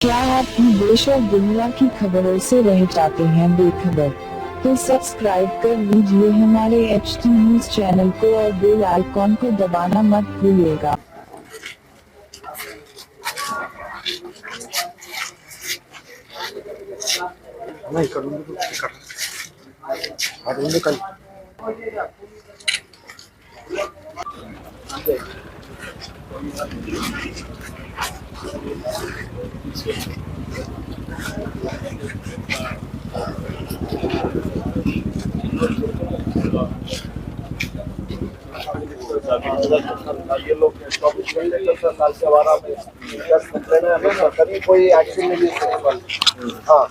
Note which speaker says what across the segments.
Speaker 1: क्या आप भी देश और दुनिया की खबरों से रह जाते हैं बेखबर? तो सब्सक्राइब कर लीजिए हमारे HT न्यूज चैनल को और बेल आइकॉन को दबाना मत भूलिएगा।
Speaker 2: ये लोग साल से हमारा कभी कोई एक्शन नहीं लिया। हाँ,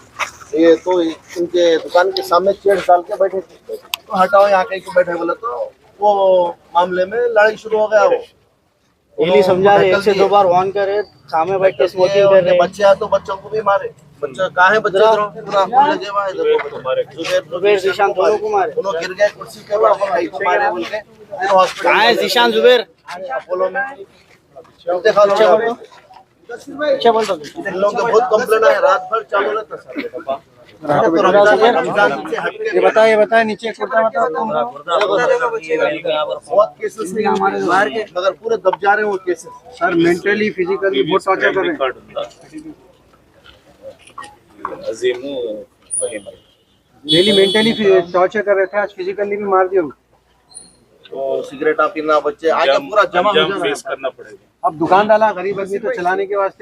Speaker 2: ये तो इनके दुकान के सामने चेयर डाल के बैठे थे, तो हटाओ यहाँ कहीं को बैठे बोले तो वो मामले में लड़ाई शुरू हो गया। वो
Speaker 3: डेली समझा रहे, एक से दो बार वार्न करे, सामने बैठ के स्मोकिंग कर रहे।
Speaker 2: बच्चे आए तो बच्चों को भी मारे। बच्चा कहाँ है? बच्चे पूरा लगे हुआ है।
Speaker 3: जुबेर जीशान दोनों को मारे।
Speaker 2: दोनों गिर गए कुर्सी पे, मारे बोल के फिर हॉस्पिटल।
Speaker 3: कहाँ है जीशान जुबेर?
Speaker 2: अपोलो में देखा लो।
Speaker 3: अच्छा बोल दो।
Speaker 2: इन लोगों के बहुत कंप्लेन है, रात भर चालू रहता सर।
Speaker 4: ये बताए नीचे कुर्ता बताओ तुम।
Speaker 2: बहुत केसेस है हमारे मगर पूरे दब जा रहे हैं वो केसेस।
Speaker 4: सर मेंटली फिजिकली बहुत टॉर्चर कर रहे हैं। डेली मेंटली टॉर्चर कर रहे थे, आज फिजिकली भी मार दिया।
Speaker 2: तो सिगरेट पीना बच्चे आगे पूरा जमा हो जाना।
Speaker 4: अब दुकान डाला गरीब आदमी तो चलाने के वास्ते।